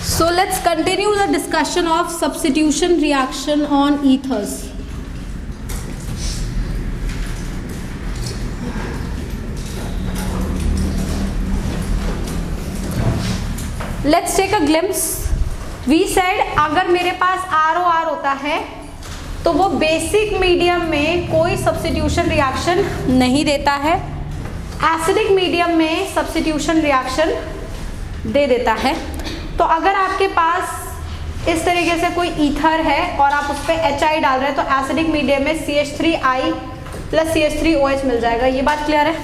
So let's continue the discussion of substitution reaction on ethers. Let's take a glimpse. We said अगर मेरे पास ROR होता है तो वो बेसिक मीडियम में कोई सब्स्टिट्यूशन रिएक्शन नहीं देता है, एसिडिक मीडियम में सब्स्टिट्यूशन रिएक्शन दे देता है। तो अगर आपके पास इस तरीके से कोई ईथर है और आप उस पर HI डाल रहे हैं तो एसिडिक मीडियम में CH3I प्लस CH3OH मिल जाएगा। ये बात क्लियर है?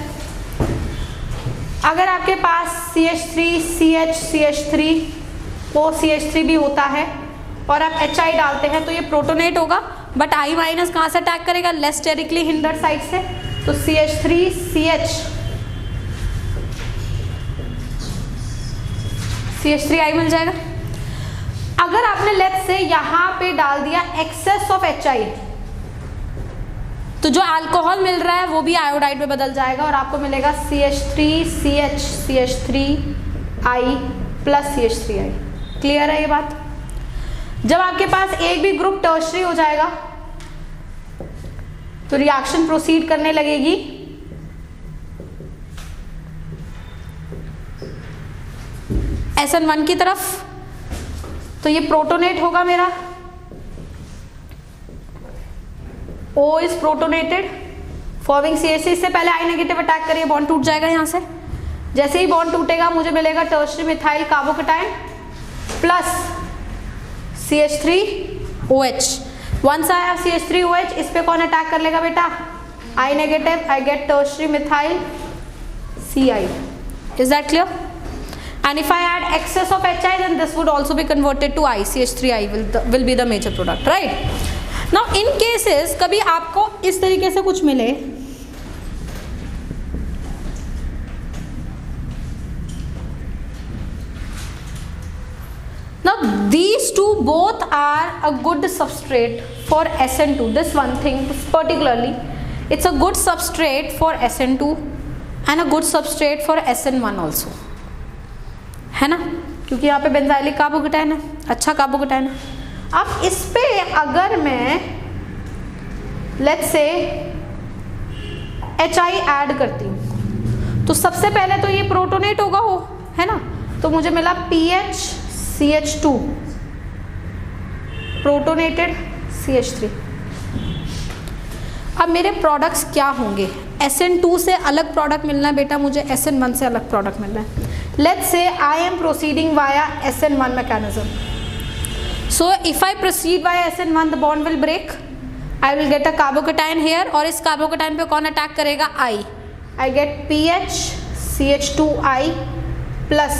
अगर आपके पास CH3CH3 भी होता है और आप HI डालते हैं तो ये प्रोटोनेट होगा, बट I माइनस कहाँ से अटैक करेगा? लेस स्टेरिकली हिंडर्ड साइड से, तो CH3I मिल जाएगा। अगर आपने लेट्स से यहाँ पे डाल दिया एक्सेस ऑफ HI तो जो अल्कोहल मिल रहा है वो भी आयोडाइड में बदल जाएगा और आपको मिलेगा CH3I प्लस CH3I। क्लियर है ये बात? जब आपके पास एक भी ग्रुप टर्शरी हो जाएगा तो रिएक्शन प्रोसीड करने लगेगी SN1 की तरफ, तो ये प्रोटोनेट होगा मेरा, O is protonated forming CH3। इससे पहले I नेगेटिव अटैक करिए, बॉन्ड टूट जाएगा यहाँ से। जैसे ही बॉन्ड टूटेगा मुझे मिलेगा tertiary methyl carbocation plus CH3OH। Once I have CH3OH, इस पे कौन अटैक कर लेगा बेटा? I negative, I get tertiary methyl CI। Is that clear? And if I add excess of HI, then this would also be converted to I. CH3I will be the major product, right? Now, in cases कभी आपको इस तरीके से कुछ मिले, now these two both are a good substrate for SN2. This one thing particularly, it's a good substrate for SN2 and a good substrate for SN1 also. है ना? क्योंकि यहाँ पे बेंजाइलिक कार्बोकेटाइन है, अच्छा कार्बोकेटाइन है। अब इस पे अगर मैं लेट्स से HI ऐड करती हूँ तो सबसे पहले तो ये प्रोटोनेट होगा वो, है ना? तो मुझे मिला PHCH2 प्रोटोनेटेड CH3। अब मेरे प्रोडक्ट्स क्या होंगे? SN2 से अलग प्रोडक्ट मिलना है बेटा, मुझे SN1 से अलग प्रोडक्ट मिलना है। Let's say I am proceeding via SN1 mechanism. So if I proceed via SN1, the bond will break. I will get a carbocation here और इस carbocation पे कौन अटैक करेगा? I get PHCH2I plus.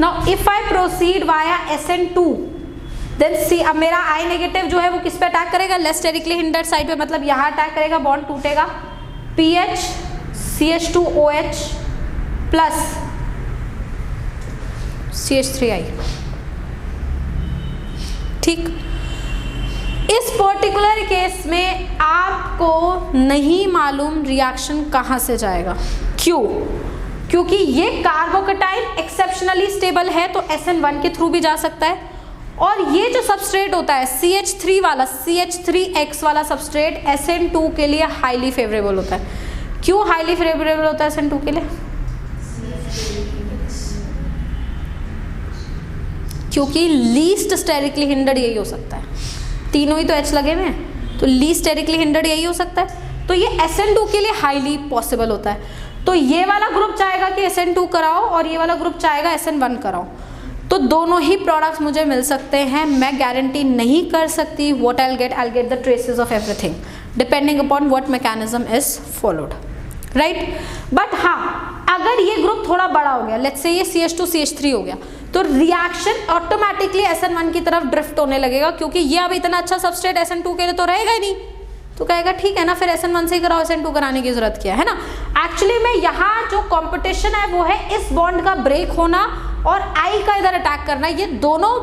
Now if I proceed via SN2, then see अब मेरा I negative जो है वो किस पे अटैक करेगा? लेस स्टेरिकली हिंडर्ड साइड पे, मतलब यहाँ अटैक करेगा, बॉन्ड टूटेगा, PHCH2OH प्लस CH3I। ठीक, इस पर्टिकुलर केस में आपको नहीं मालूम रिएक्शन कहाँ से जाएगा। क्यों? क्योंकि ये कार्बोकेटाइन एक्सेप्शनली स्टेबल है तो SN1 के थ्रू भी जा सकता है, और ये जो सबस्ट्रेट होता है CH3 वाला, CH3X वाला सबस्ट्रेट SN2 के लिए हाईली फेवरेबल होता है। क्यों हाईली फेवरेबल होता है SN2 के लिए? क्योंकि लीस्ट स्टेरिकली हिंडर्ड यही हो सकता है, तीनों ही तो H लगे हुए हैं, तो लीस्ट स्टेरिकली हिंडर्ड यही हो सकता है, तो ये SN2 के लिए हाईली पॉसिबल होता है। तो ये वाला ग्रुप चाहेगा कि SN2 कराओ और ये वाला ग्रुप चाहेगा SN1 कराओ, तो दोनों ही प्रोडक्ट्स मुझे मिल सकते हैं। मैं गारंटी नहीं कर सकती what I will get the traces of everything depending upon what mechanism is followed, right? But हाँ, अगर ये ग्रुप थोड़ा बड़ा हो गया, लेट्स से ये CH2 CH3 हो गया, तो रिएक्शन ऑटोमेटिकली SN1 की तरफ ड्रिफ्ट होने लगेगा, क्योंकि ये अब इतना अच्छा सबस्ट्रेट SN2 के लिए तो रहेगा ही नहीं, तो कहेगा ठीक है ना, फिर SN1 से ही कराओ, SN2 कराने की जरूरत क्या है ना? एक्चुअली में यहाँ जो कंपटीशन है वो है इस बॉन्ड का ब्रेक होना और I का इधर अटैक करना, ये दोनों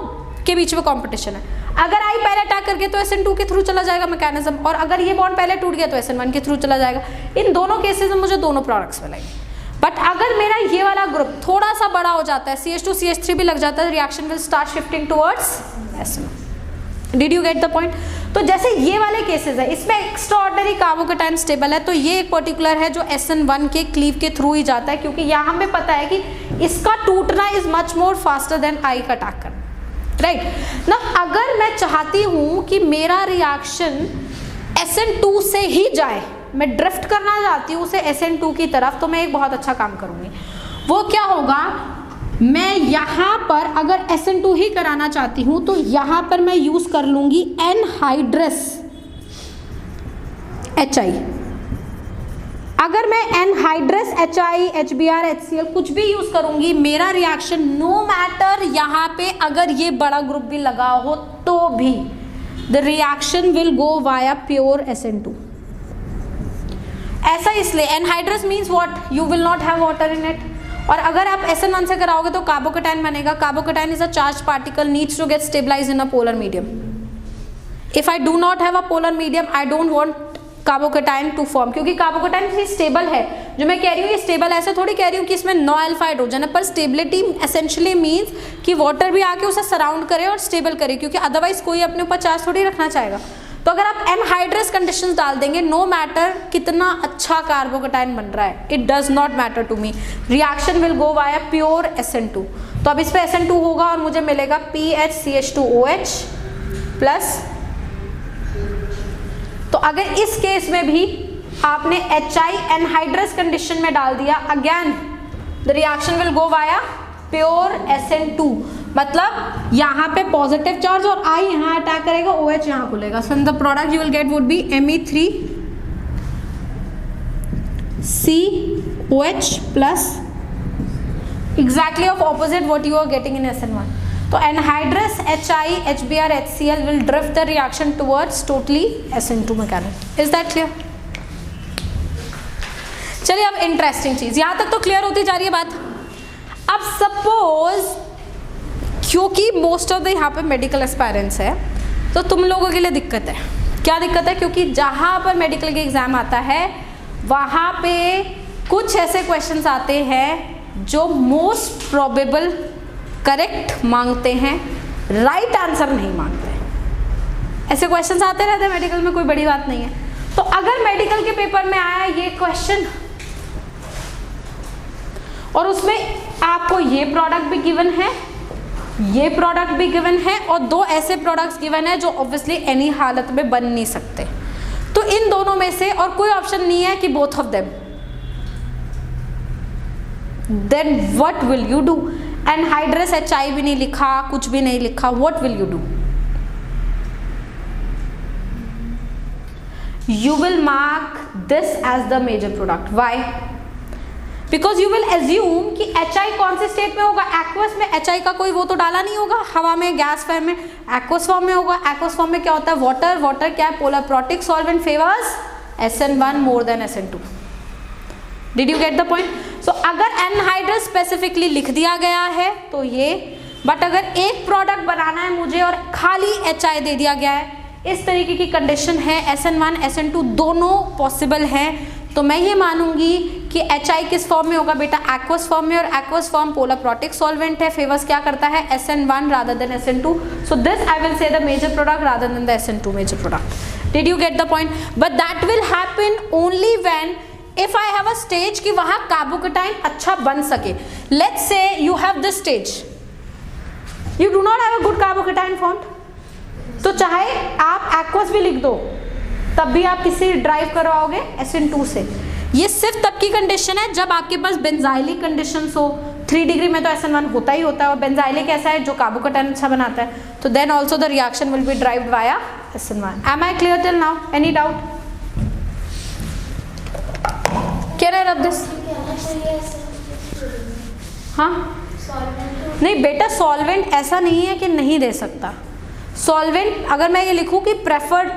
के बीच में कंपटीशन है। अगर I पहले अटैक करके तो SN2 के थ्रू चला जाएगा मैकेनिज्म, और अगर ये बॉन्ड पहले टूट गया तो SN1 के थ्रू चला जाएगा। इन दोनों केसेस में मुझे दोनों प्रोडक्ट्स मिलेंगे। बट अगर मेरा ये वाला ग्रुप थोड़ा सा बड़ा हो जाता है, CH2 CH3 भी लग जाता है, reaction will start shifting towards SN1। Did you get the point? तो जैसे ये वाले केसेस है, इसमें एक्स्ट्राऑर्डिनरी कार्बोकेटाइन स्टेबल है, तो ये एक पर्टिकुलर है जो SN1 के क्लीव के थ्रू ही जाता है, क्योंकि यहाँ हमें पता है कि इसका टूटना is much more faster than I का अटैक करना, राइट ना। अगर मैं चाहती हूँ कि मेरा रिएक्शन SN2 से ही जाए, मैं ड्रिफ्ट करना चाहती हूँ उसे SN2 की तरफ, तो मैं एक बहुत अच्छा काम करूँगी। वो क्या होगा, मैं यहाँ पर अगर SN2 ही कराना चाहती हूँ तो यहाँ पर मैं यूज कर लूँगी एनहाइड्रस HI। अगर मैं एनहाइड्रस HI, HBr, HCl कुछ भी यूज करूँगी, मेरा रिएक्शन नो मैटर यहाँ पे अगर ये बड़ा ग्रुप भी लगा हो तो भी the reaction will go via pure SN2। ऐसा इसलिए anhydrous means what, you will not have water in it. और अगर आप SN1 से कराओगे तो कार्बोकेटाइन बनेगा। Carbocation is a charge particle, needs to get stabilise in a polar medium. If I do not have a polar medium, I don't want carbocation to form, क्योंकि carbocation stable है। जो मैं कह रही हूँ ये स्टेबल, ऐसे थोड़ी कह रही हूँ कि इसमें नो अल्फा हाइड्रोजन है, पर स्टेबिलिटी एसेंशियली मीन्स कि वाटर भी आके उसे सराउंड करे और स्टेबल करे, क्योंकि अदरवाइज कोई अपने ऊपर चार्ज थोड़ी रखना चाहेगा। तो अगर आप एनहाइड्रस कंडीशंस डाल देंगे, नो मैटर कितना अच्छा कार्बोकेटाइन बन रहा है, it does not matter to me, reaction will go via pure SN2। तो अब इस पे SN2 होगा और मुझे मिलेगा PHCH2OH प्लस। तो अगर इस केस में भी आपने HI एनहाइड्रस कंडीशन में डाल दिया, again the reaction will go via pure SN2, मतलब यहाँ पे पॉजिटिव चार्ज और I यहाँ अटैक करेगा, OH यहाँ खुलेगा। So the product you will get would be Me3COH plus exactly of opposite what you are getting in SN1। तो anhydrous HI, HBr, HCl will drift the reaction towards totally SN2 mechanism. Is that clear? चलिए अब interesting चीज, यहाँ तक तो clear होती जा रही है बात। अब सपोज, क्योंकि मोस्ट ऑफ द यहाँ पे मेडिकल एस्पायरेंट्स है, तो तुम लोगों के लिए दिक्कत है। क्या दिक्कत है? क्योंकि जहाँ पर मेडिकल के एग्जाम आता है वहाँ पे कुछ ऐसे क्वेश्चंस आते हैं जो मोस्ट प्रोबेबल करेक्ट मांगते हैं, राइट आंसर नहीं मांगते हैं। ऐसे क्वेश्चंस आते रहते हैं मेडिकल में, कोई बड़ी बात नहीं है। तो अगर मेडिकल के पेपर में आया ये क्वेश्चन और उसमें आपको ये प्रोडक्ट भी गिवन है, ये प्रोडक्ट भी गिवन है, और दो ऐसे प्रोडक्ट्स गिवन है जो ऑब्वियसली एनी हालत में बन नहीं सकते, तो इन दोनों में से और कोई ऑप्शन नहीं है कि both of them, then what will you do? Anhydrous HI भी नहीं लिखा, कुछ भी नहीं लिखा, what will you do? You will mark this as the major product. Why? Because you will assume कि HI कौन से स्टेट में होगा? एक्वस में। HI का कोई वो तो डाला नहीं होगा हवा में, गैस फॉर्म में, एक्वस फॉर्म में होगा। एक्वस फॉर्म में क्या होता है? वाटर। वाटर क्या है? Polar protic solvent favours SN1 more than SN2. Did you get the point? So अगर एनहाइड्रस स्पेसिफिकली लिख दिया गया है तो ये, बट अगर एक प्रोडक्ट बनाना है मुझे और खाली HI दे दिया गया है, इस तरीके की कंडीशन है, SN1 SN2 दोनों पॉसिबल हैं, तो मैं ये मानूंगी कि HI किस फॉर्म में होगा बेटा? एक्वस फॉर्म में, और aqueous form polar protic solvent है, फेवर्स क्या करता है? SN1 rather than SN2. So this I will say the major product rather than the SN2 major product. Did you get the point? But that will happen only when if I have a stage कि वहां carbocation अच्छा बन सके. Let's say you have this stage, you do not have a good carbocation formed, तो चाहे आप aqueous भी लिख दो तब भी आप किसी ड्राइव करवाओगे SN2 से. ये सिर्फ तब की कंडीशन है जब आपके पास बेंजाइलिक कंडीशंस हो. 3 डिग्री में तो SN1 होता ही होता है, और बेंजाइलिक ऐसा है जो कार्बोकेटाइन अच्छा बनाता है, तो then also the reaction will be drived via SN1. Am I clear till now? Any doubt? Can I rub this? हाँ नहीं बेटा, सॉल्वेंट ऐसा नहीं है कि नहीं दे सकता. सॉल्वेंट अगर मैं ये लिखूं कि प्रेफर्ड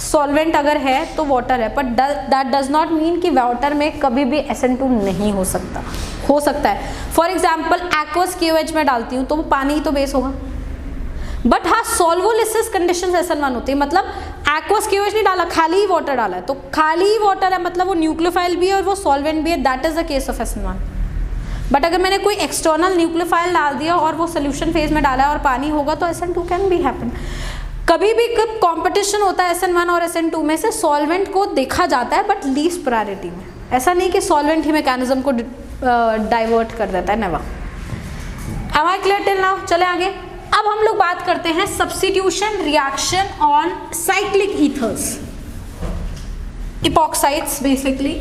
सॉल्वेंट अगर है तो वाटर है, but that does not mean कि वाटर में कभी भी SN2 नहीं हो सकता. हो सकता है. फॉर एग्जाम्पल एक्वस KOH में डालती हूँ तो वो पानी ही तो बेस होगा, बट हाँ सॉल्वोलिसिस कंडीशंस SN1 होती है. मतलब एक्वस KOH नहीं डाला, खाली ही वाटर डाला है, तो खाली ही वाटर है मतलब वो न्यूक्लियोफाइल भी है और वो सॉल्वेंट भी है, that is the case of SN1। But अगर मैंने कोई एक्सटर्नल न्यूक्लियोफाइल डाल दिया और वो सोल्यूशन फेज में डाला है और पानी होगा तो SN2 कैन बी हैपन। कभी भी कब कॉम्पिटिशन होता है SN1 और SN2 में से सॉल्वेंट को देखा जाता है बट लीस्ट प्रायोरिटी में, ऐसा नहीं कि सॉल्वेंट ही मैकेनिज्म को डाइवर्ट कर देता है, never. Am I clear till now? चले आगे। अब हम लोग बात करते हैं substitution reaction on cyclic ethers, epoxides basically.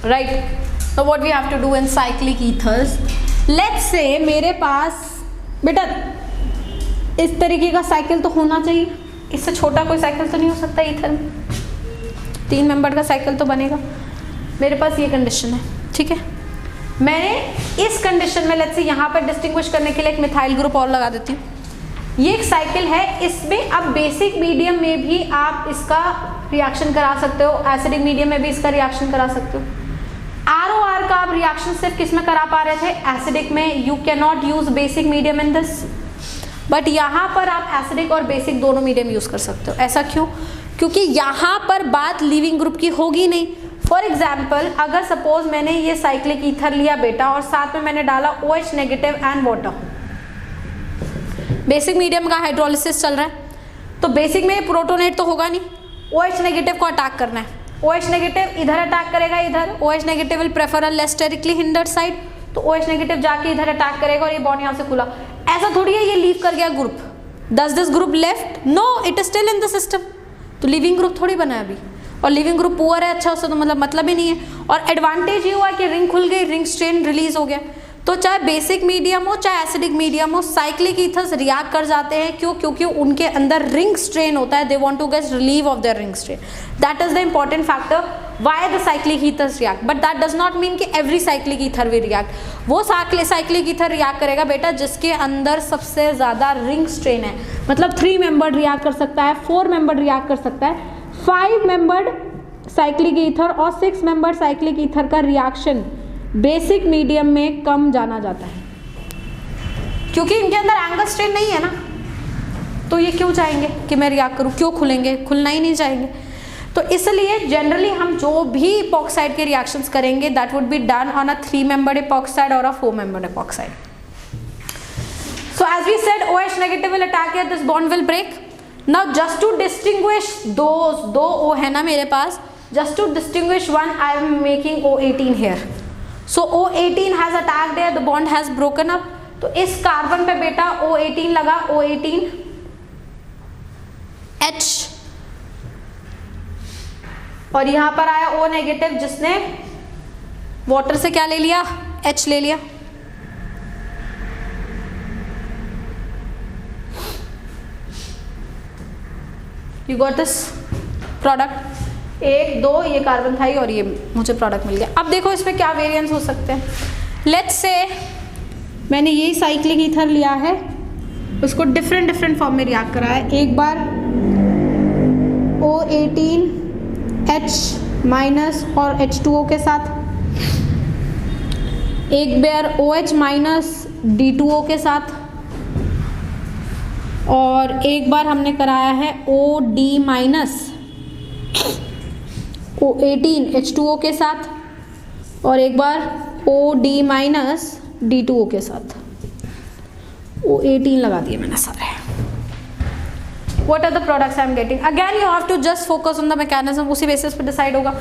Right, so what we have to do in cyclic ethers, let's say मेरे पास बेटा इस तरीके का साइकिल तो होना चाहिए, इससे छोटा कोई साइकिल तो नहीं हो सकता ईथर में, 3 मेंबर का साइकिल तो बनेगा। मेरे पास ये कंडीशन है, ठीक है। मैंने इस कंडीशन में लेट्स से यहाँ पर डिस्टिंग्विश करने के लिए एक मिथाइल ग्रुप और लगा देती हूँ। ये एक साइकिल है, इसमें अब बेसिक मीडियम में भी आप इसका रिएक्शन करा सकते हो, एसिडिक मीडियम में भी इसका रिएक्शन करा सकते हो। ROR का आप रिएक्शन सिर्फ किस में करा पा रहे थे, एसिडिक में। You can not use basic medium in this, but यहाँ पर आप एसिडिक और बेसिक दोनों मीडियम यूज कर सकते हो। ऐसा क्यों? क्योंकि यहाँ पर बात लीविंग ग्रुप की होगी नहीं। फॉर एग्जाम्पल, अगर सपोज मैंने ये साइक्लिक ईथर लिया बेटा और साथ में मैंने डाला OH negative and water, basic medium का हाइड्रोलिसिस चल रहा है, तो बेसिक में प्रोटोनेट तो होगा नहीं, OH नेगेटिव को अटैक करना है। OH नेगेटिव इधर अटैक करेगा, इधर OH negative will prefer a less sterically hindered side, तो OH नेगेटिव जाके इधर अटैक करेगा और ये बॉन्ड यहाँ से खुला। ऐसा थोड़ी है ये लीव कर गया group, does this group left? No, it is still in the system. तो लिविंग ग्रुप थोड़ी बना है अभी, और लिविंग ग्रुप पुअर है, अच्छा उससे तो मतलब ही नहीं है। और एडवांटेज ये हुआ कि रिंग खुल गई, रिंग स्ट्रेन रिलीज हो गया। तो चाहे बेसिक मीडियम हो चाहे एसिडिक मीडियम हो, साइक्लिक ईथर्स रिएक्ट कर जाते हैं। क्यों? क्योंकि उनके अंदर रिंग स्ट्रेन होता है, they want to get relieve of their ring strain. That is the important factor why the cyclic ethers react, but that does not mean कि every cyclic ether will react. वो cyclic ether react करेगा बेटा जिसके अंदर सबसे ज्यादा ring strain है, मतलब 3 मेंबर्ड रिएक्ट कर सकता है, 4 मेंबर्ड रिएक्ट कर सकता है, 5 मेंबर्ड साइक्लिक ईथर और 6 मेंबर्ड साइक्लिक ईथर का रिएक्शन बेसिक मीडियम में कम जाना जाता है, क्योंकि इनके अंदर एंगल स्ट्रेन नहीं है ना। तो ये क्यों चाहेंगे कि मैं रिएक्ट करूं? क्यों खुलेंगे? खुलना ही नहीं चाहेंगे। तो इसलिए जनरली हम जो भी इपॉक्साइड के रिएक्शंस करेंगे that would be done on a 3 membered epoxide और a 4 membered epoxide. So as we said OH negative will attack here, this bond will break. Now just to distinguish दो O है ना मेरे पास, just to distinguish one I am making O18 here. So O18 has attacked here, the bond has broken up। तो इस carbon पे बेटा O18 लगा, O18 H, और यहां पर आया O नेगेटिव जिसने वाटर से क्या ले लिया? H ले लिया। You got this product? 1 2 ये कार्बन था और ये मुझे प्रोडक्ट मिल गया। अब देखो इसमें क्या वेरिएंस हो सकते हैं। लेट्स से मैंने यही साइक्लिक ईथर लिया है, उसको डिफरेंट फॉर्म में रिएक्ट करा है। एक बार O18 H माइनस और H2O के साथ, एक बार OH माइनस D2O के साथ, और एक बार हमने कराया है OD माइनस O18 H2O के साथ, और एक बार OD माइनस D2O के साथ। O18 लगा दिए मैंने सारे। What are the products I am getting? Again you have to just focus on the mechanism, उसी बेसिस पे डिसाइड होगा।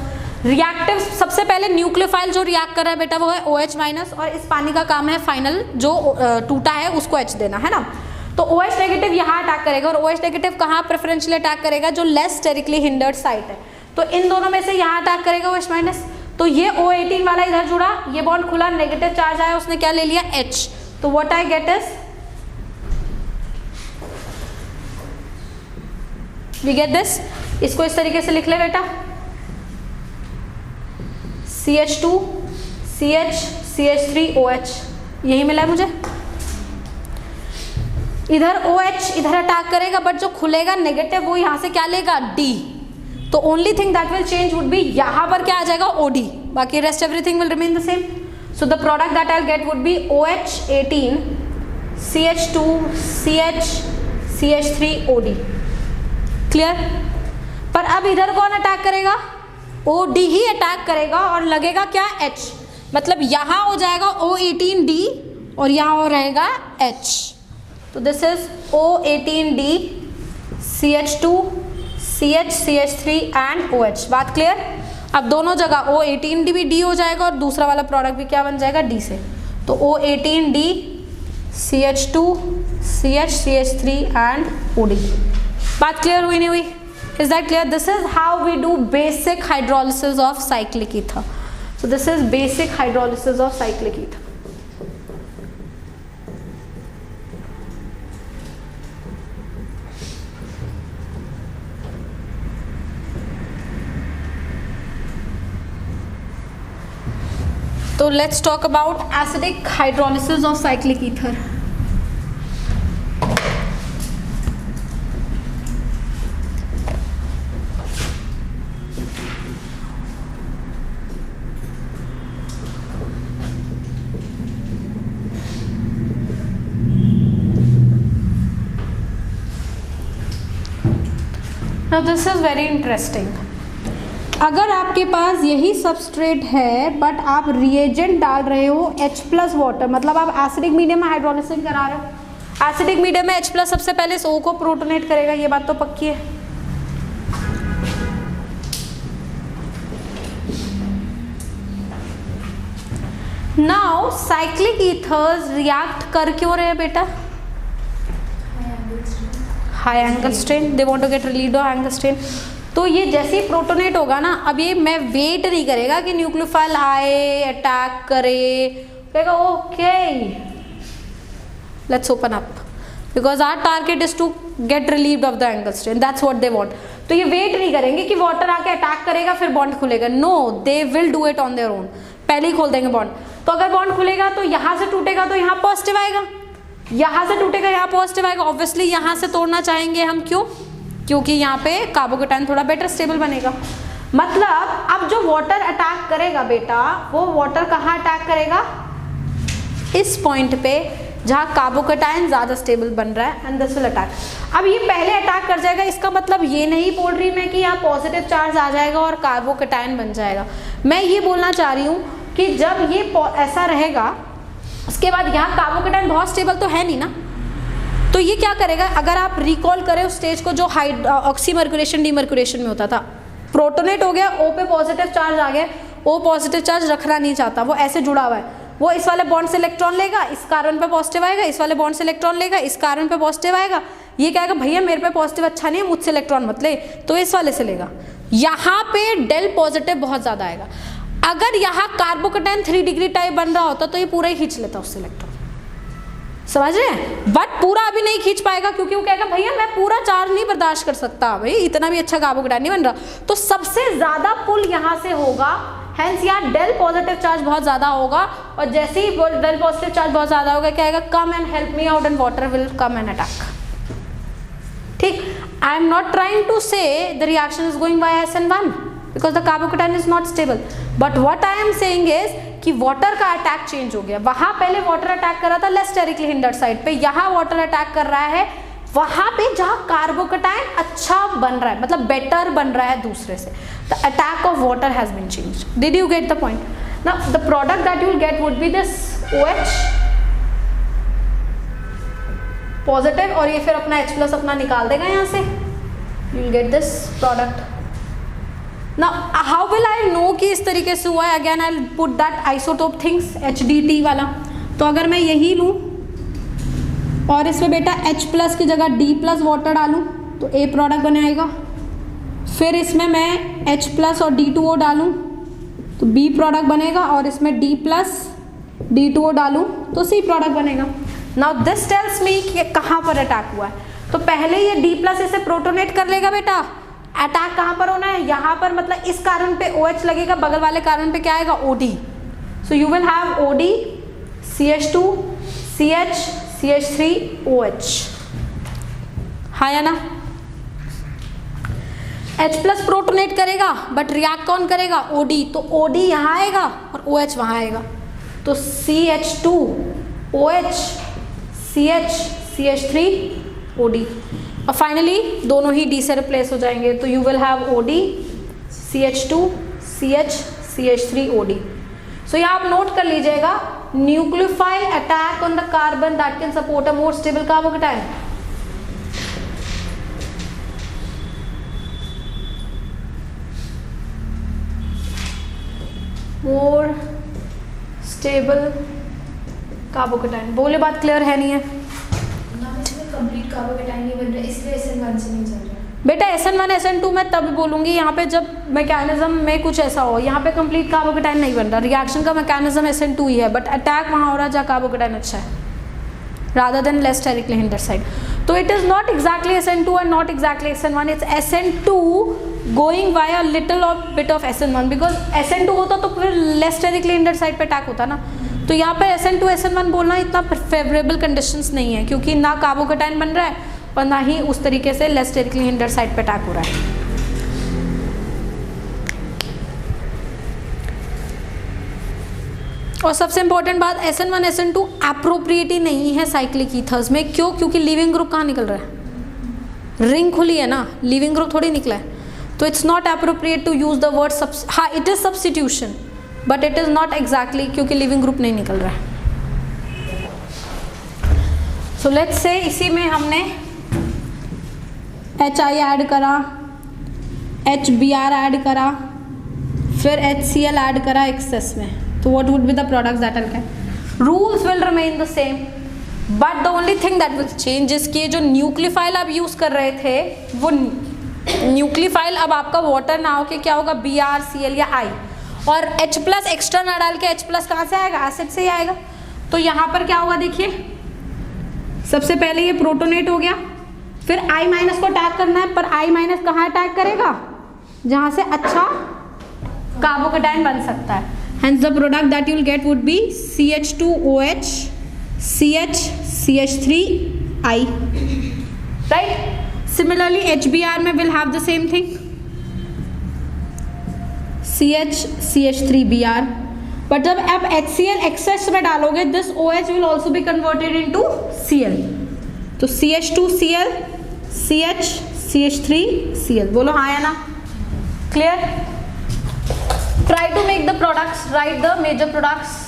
रिएक्टिव सबसे पहले न्यूक्लियोफाइल जो रिएक्ट कर रहा है बेटा वो है OH माइनस, और इस पानी का काम है फाइनल जो टूटा है उसको H देना है ना। तो OH नेगेटिव यहाँ अटैक करेगा, और OH नेगेटिव कहाँ प्रेफरेंशियली अटैक करेगा? जो लेस स्टेरिकली हिंडर्ड साइट है। तो इन दोनों में से यहाँ अटैक करेगा OH माइनस। तो ये O18 वाला इधर जुड़ा, ये बॉन्ड खुला, नेगेटिव चार्ज आया, उसने क्या ले लिया? H। तो what I get is, we get this. इसको इस तरीके से लिख ले बेटा, CH2 CH CH3 OH, यही मिला है मुझे। इधर OH इधर अटैक करेगा, बट जो खुलेगा नेगेटिव वो यहाँ से क्या लेगा? D। तो only thing that will change would be यहाँ पर क्या आ जाएगा OD, बाकी rest everything will remain the same. So the product that I will get would B OH18 CH2 CH CH3 OD. Clear? पर अब इधर कौन अटैक करेगा? OD ही अटैक करेगा और लगेगा क्या? H. मतलब यहाँ हो जाएगा O18D और यहाँ हो रहेगा H. तो this is O18D CH2 CH CH3 and OH. बात क्लियर? अब दोनों जगह O18D भी D हो जाएगा और दूसरा वाला प्रोडक्ट भी क्या बन जाएगा? D से. तो O18D CH2 CH CH3 and OD. बात क्लियर हुई नहीं हुई? Is that clear? This is how we do basic hydrolysis of cyclic ether. So this is basic hydrolysis of cyclic ether. So let's talk about acidic hydrolysis of cyclic ether. Now this is very interesting. अगर आपके पास यही substrate है but आप reagent डाल रहे हो H+ water, मतलब आप एसिडिक मीडियम में हाइड्रोलिसिस करा रहे हो. एसिडिक मीडियम में H+ सबसे पहले इस O को प्रोटोनेट करेगा, ये बात तो पक्की है. नाउ साइक्लिक ईथर्स रिएक्ट कर क्यों रहे हैं बेटा? High angle strain. They want to get relieved of angle strain. तो ये जैसे ही प्रोटोनेट होगा ना, अब ये मैं वेट नहीं करेगा कि न्यूक्लियोफाइल आए अटैक करे, कहेगा okay let's open up because our target is to get relieved of the angle strain. That's what they want. तो ये वेट नहीं करेंगे कि वाटर आके अटैक करेगा फिर बॉन्ड खुलेगा. No, they will do it on their own. पहले ही खोल देंगे बॉन्ड. तो अगर बॉन्ड खुलेगा तो यहाँ से टूटेगा तो यहाँ पॉजिटिव आएगा, यहाँ से टूटेगा यहाँ पॉजिटिव आएगा. ऑब्वियसली यहाँ से तोड़ना चाहेंगे हम. क्यों? क्योंकि यहाँ पे कार्बोकेटाइन थोड़ा बेटर स्टेबल बनेगा. मतलब अब जो वाटर अटैक करेगा बेटा, वो वाटर कहाँ अटैक करेगा? इस पॉइंट पे जहाँ कार्बोकेटाइन ज़्यादा स्टेबल बन रहा है एंड दिस विल अटैक. अब ये पहले अटैक कर जाएगा. इसका मतलब ये नहीं बोल रही मैं कि यहाँ पॉजिटिव चार्ज आ जाएगा और कार्बोकेटाइन बन जाएगा. मैं ये बोलना चाह रही हूँ कि जब ये ऐसा रहेगा उसके बाद यहाँ कार्बोकेटाइन बहुत स्टेबल तो है नहीं ना, तो ये क्या करेगा? अगर आप रिकॉल करें उस स्टेज को जो ऑक्सीमर्कुरेशन डीमर्कुरेशन में होता था, प्रोटोनेट हो गया, O पे पॉजिटिव चार्ज आ गया, O पॉजिटिव चार्ज रखना नहीं चाहता, वो ऐसे जुड़ा हुआ है. वो इस वाले बॉन्ड से इलेक्ट्रॉन लेगा, इस कार्बन पे पॉजिटिव आएगा, इस वाले बॉन्ड से इलेक्ट्रॉन लेगा, इस कार्बन पे पॉजिटिव आएगा. ये कहेगा भैया मेरे पे पॉजिटिव अच्छा नहीं है, मुझसे इलेक्ट्रॉन मत ले, तो इस वाले से लेगा. यहाँ पे डेल पॉजिटिव बहुत ज़्यादा आएगा. अगर यहाँ कार्बोकेटाइन 3 डिग्री टाइप बन रहा होता तो ये पूरा ही खींच लेता उससे इलेक्ट्रॉन. समझ रहे हैं? बट पूरा अभी नहीं खींच पाएगा क्योंकि वो कहेगा भैया मैं पूरा चार्ज नहीं बर्दाश्त कर सकता, भाई इतना भी अच्छा कार्बोकेटाइन नहीं बन रहा. तो सबसे ज्यादा पुल यहाँ से होगा, हेंस यहाँ डेल पॉजिटिव चार्ज बहुत ज्यादा होगा. और जैसे ही डेल पॉजिटिव चार्ज बहुत ज्यादा होगा क्या आएगा? Come and help me out and water will come and attack. ठीक. I am not trying to say the reaction is going by SN1 because the carbocation is not stable. But what I am saying is कि water का attack change हो गया. वहां पहले water attack कर रहा था लेस स्टेरिकली हिंडर्ड साइड पे, यहाँ वाटर अटैक कर रहा है वहां पे जहाँ कार्बोकेटाइन अच्छा बन रहा है, मतलब बेटर बन रहा है दूसरे से. The attack of water has been changed. Did you get the point? Now the product that you will get would be this OH positive और ये फिर अपना H+ अपना निकाल देगा यहाँ से. You will get this product. Now how will I know कि इस तरीके से हुआ है? Again I'll put that isotope things HDT वाला. तो अगर मैं यही लूँ और इसमें बेटा H+ की जगह D+ वाटर डालूँ तो A प्रोडक्ट बनाएगा. फिर इसमें मैं H+ और D2O डालूँ तो B प्रोडक्ट बनेगा और इसमें D+ D2O डालूँ तो C प्रोडक्ट बनेगा. Now this tells me कि कहाँ पर अटैक हुआ है. तो पहले ये D+ इसे प्रोटोनेट कर लेगा बेटा. अटैक कहाँ पर होना है? यहाँ पर, मतलब इस कार्बन पे OH लगेगा, बगल वाले कार्बन पे क्या आएगा? OD. So you will have OD CH2 CH CH3 OH. हाँ या ना? H प्लस प्रोटोनेट करेगा बट रिएक्ट कौन करेगा, OD, तो OD यहाँ आएगा और OH वहाँ आएगा, तो CH2 OH CH CH3 OD, और फाइनली दोनों ही D से रिप्लेस हो जाएंगे, तो you will have OD CH2 CH CH3 OD। सो यहाँ आप नोट कर लीजिएगा, nucleophile attack on the carbon that can support a more stable carbocation. More stable carbocation, बोले बात क्लियर है नहीं है? कंप्लीट कार्बोकैटायन नहीं बन रहा, इसलिए SN1 से नहीं चल रहा। बेटा SN1 SN2 मैं तब बोलूँगी यहाँ पे जब मैकेनिज्म में कुछ ऐसा हो, यहाँ पे कंप्लीट कार्बोकैटायन नहीं बन रहा, रिएक्शन का मैकेनिज्म SN2 ही है, बट अटैक वहाँ हो रहा है जहाँ कार्बोकैटायन अच्छा है, rather than less sterically hindered side. So it is not exactly SN2 and not exactly SN1, it's SN2 going via little or bit of SN1, because SN2 होता तो फिर less sterically hindered side पे attack होता ना, तो यहाँ पे SN2 SN1 बोलना इतना फेवरेबल कंडीशंस नहीं है, क्योंकि ना कार्बोकैटायन बन रहा है और ना ही उस तरीके से लेस स्टेरिकली हिंडर्ड साइड पे अटैक हो रहा है। और सबसे इंपॉर्टेंट बात, SN1 SN2 एप्रोप्रिएट ही नहीं है साइक्लिक ईथर्स में, क्यों? क्योंकि लीविंग ग्रुप कहाँ निकल रहा है, रिंग खुली है ना, लीविंग ग्रुप थोड़ी निकला है, तो it's not appropriate to use the word हाँ it is substitution but it is not exactly, क्योंकि लीविंग ग्रुप नहीं निकल रहा है। सो लेट्स से इसी में हमने HI ऐड करा, HBr ऐड करा, फिर HCl ऐड करा एक्सेस में, तो what would be the products that will get? Rules will remain the same, but the only thing that will change is कि जो न्यूक्लियोफाइल आप यूज कर रहे थे वो न्यूक्लियोफाइल अब आपका वाटर ना हो के क्या होगा, Br Cl या I, और H प्लस एक्स्ट्रा ना डाल के H प्लस कहाँ से आएगा, एसिड से ही आएगा। तो यहाँ पर क्या होगा देखिए, सबसे पहले ये प्रोटोनेट हो गया, फिर I माइनस को अटैक करना है, पर I माइनस कहाँ अटैक करेगा, जहाँ से अच्छा कार्बोकैटायन बन सकता है। Hence the product that you will get would be CH2OH CH CH3I, right? Similarly HBr में will have the same thing, CH CH3Br, but जब आप HCl एक्सेस में डालोगे this OH will also be converted into Cl, तो CH2Cl CH CH3Cl, बोलो हाँ या ना? Clear? Try to make the products, write the major products.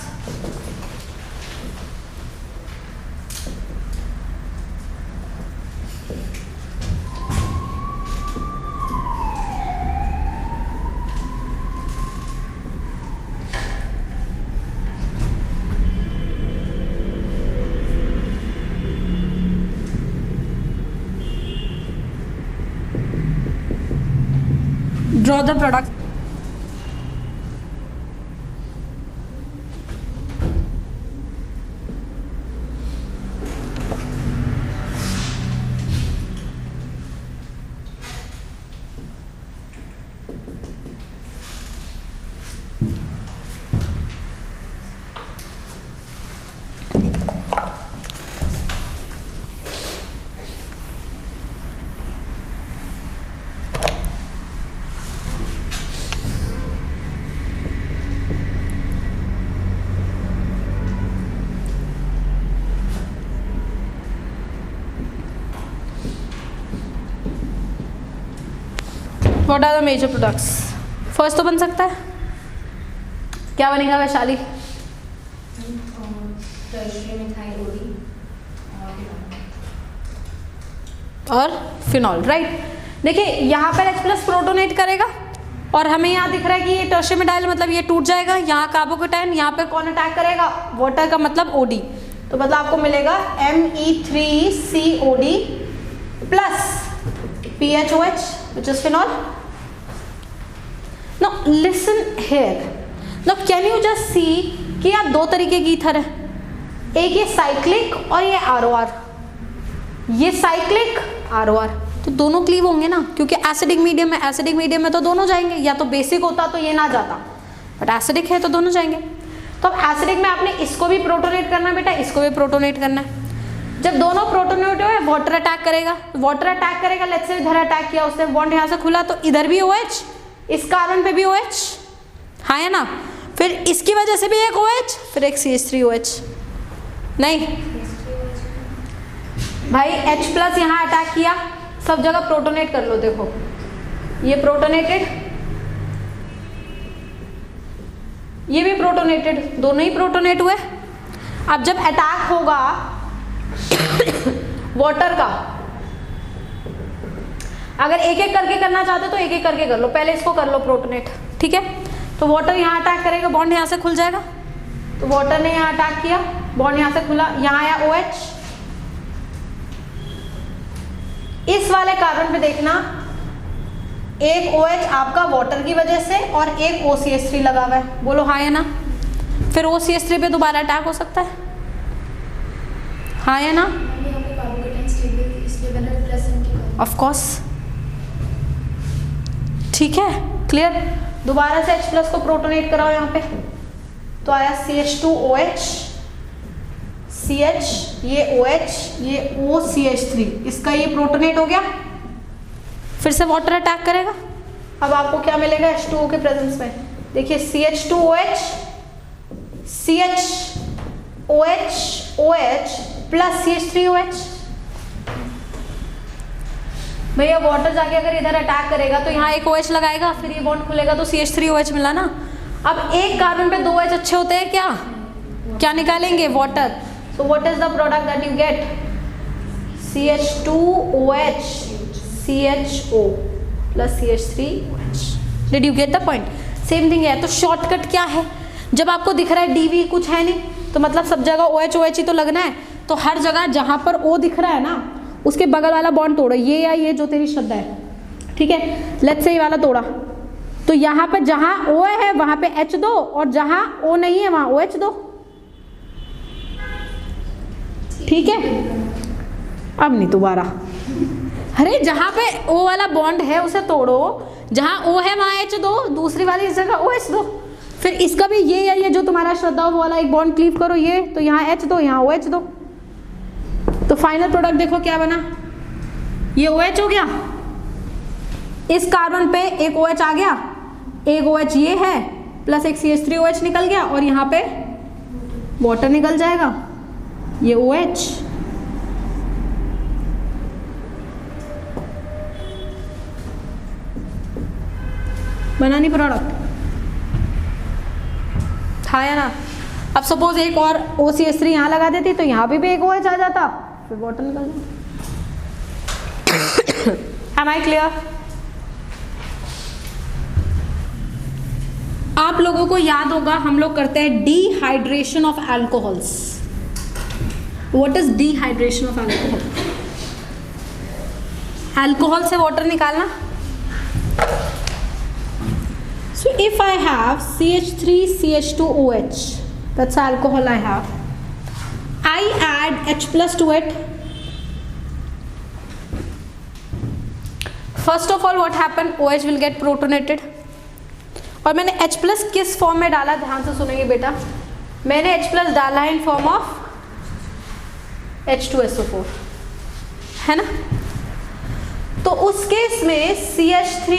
Draw the product. What are the major products? First तो बन सकता है, क्या बनेगा वैशाली? और फिनॉल, राइट। देखिए यहाँ पर H प्लस प्रोटोनेट करेगा और हमें यहाँ दिख रहा है कि ये टर्शियम मेटाइल मतलब ये टूट जाएगा, यहाँ कार्बोकैटायन, यहाँ पे कौन अटैक करेगा, वाटर का मतलब OD, तो मतलब आपको मिलेगा Me3COD plus PHOH which is phenol. Now listen here. Now can you just see कि यहाँ दो तरीके की ईथर है, एक ये साइक्लिक और ये ROR, ये साइक्लिक ROR, तो दोनों क्लीव होंगे ना, क्योंकि एसिडिक मीडियम है, एसिडिक मीडियम में तो दोनों जाएंगे, या तो बेसिक होता तो ये ना जाता, बट एसिडिक है तो दोनों जाएंगे। तो अब एसिडिक में आपने इसको भी प्रोटोनेट करना है बेटा, इसको भी प्रोटोनेट करना है, जब दोनों प्रोटोनेट हुए वाटर अटैक करेगा, वाटर अटैक करेगा, लेट्स से इधर अटैक किया उसने, बॉन्ड यहाँ से खुला तो इधर भी OH, इस कार्बन पे भी OH, हाँ है ना, फिर इसकी वजह से भी एक OH, फिर एक CH3OH। नहीं भाई H+ यहाँ अटैक किया, सब जगह प्रोटोनेट कर लो, देखो ये प्रोटोनेटेड, ये भी प्रोटोनेटेड, दोनों ही प्रोटोनेट हुए। अब जब अटैक होगा वाटर का, अगर एक एक करके करना चाहते हो तो एक एक करके कर लो, पहले इसको कर लो प्रोटोनेट, ठीक है। तो वाटर यहाँ अटैक करेगा, बॉन्ड यहाँ से खुल जाएगा, तो वाटर ने यहाँ अटैक किया, बॉन्ड यहाँ से खुला, यहाँ आया OH। इस वाले कार्बन पे देखना एक OH आपका वाटर की वजह से और एक OCH3 लगा हुआ है, बोलो हाँ या ना। फिर OCH3 पे दोबारा अटैक हो सकता है, हाँ या ना, ऑफ कोर्स, ठीक है, क्लियर। दोबारा से H+ को प्रोटोनेट कराओ यहाँ पे, तो आया CH2OH, CH, ये OH, ये OCH3, इसका ये प्रोटोनेट हो गया, फिर से वाटर अटैक करेगा। अब आपको क्या मिलेगा H2O के प्रेजेंस में, देखिए CH2OH, CHOH, OH plus CH3OH। भैया वाटर जाके अगर इधर अटैक करेगा तो यहाँ एक OH लगाएगा, फिर ये बॉन्ड खुलेगा तो CH3OH मिला ना। अब एक कार्बन पे 2 OH अच्छे होते हैं क्या, क्या निकालेंगे, water. So what is the product that you get, CH2OH, CHO plus CH3OH। Did you get the point, same thing है। तो शॉर्टकट क्या है, जब आपको दिख रहा है DV कुछ है नहीं, तो मतलब सब जगह OH OH ही तो लगना है, तो हर जगह जहाँ पर O दिख रहा है ना, उसके बगल वाला बॉन्ड तोड़ो, ये या ये जो तेरी श्रद्धा है, ठीक है। लेट्स से ये वाला तोड़ा, तो यहाँ पर जहाँ O है वहाँ पे H दो, और जहाँ O नहीं है वहाँ OH दो, ठीक है। अब नहीं दोबारा, अरे जहाँ पे O वाला बॉन्ड है उसे तोड़ो, जहाँ O है वहाँ H दो, दूसरी वाली इस जगह OH दो, फिर इसका भी ये या ये जो तुम्हारा श्रद्धा हो वो वाला एक बॉन्ड क्लीव करो, ये तो यहाँ H दो, यहाँ OH दो, तो फाइनल प्रोडक्ट देखो क्या बना, ये OH हो गया, इस कार्बन पे एक OH आ गया, एक OH ये है, प्लस एक CH3OH निकल गया, और यहाँ पे वाटर निकल जाएगा, ये OH, बना नहीं प्रोडक्ट, था या ना। अब सपोज एक और OCH3 यहाँ लगा देती तो यहाँ भी एक OH आ जाता, फिर वाटर निकल जाता। Am I clear? आप लोगों को याद होगा हम लोग करते हैं dehydration of alcohols. What is dehydration of alcohol, alcohol से वाटर निकालना। So if I have CH3CH2OH, that's alcohol I have, I add H+ to it. First of all what happen, OH will get protonated. और मैंने H+ किस form में डाला, ध्यान से सुनेंगे बेटा, मैंने H+ डाला है इन फॉर्म ऑफ H2SO4, है ना। तो उस केस में CH3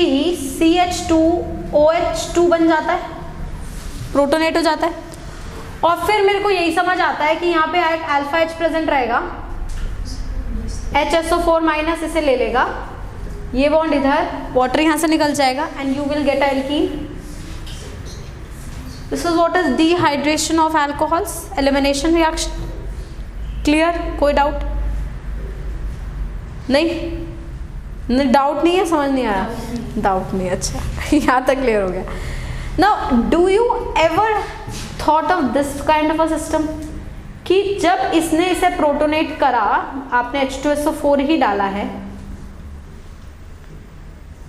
CH2OH2 बन जाता है, प्रोटोनेट हो जाता है। और फिर मेरे को यही समझ आता है कि यहाँ पे एक अल्फा H प्रेजेंट रहेगा, HSO4 माइनस इसे ले लेगा, ये बॉन्ड इधर, वाटर यहाँ से निकल जाएगा, and you will gate alkene. This is what is dehydration of alcohols, elimination reaction. Clear, कोई डाउट नहीं, डाउट नहीं है, समझ नहीं आया, डाउट नहीं, अच्छा यहाँ तक क्लियर हो गया। Now do you ever thought of this kind of a system, कि जब इसने इसे प्रोटोनेट करा, आपने H2SO4 ही डाला है,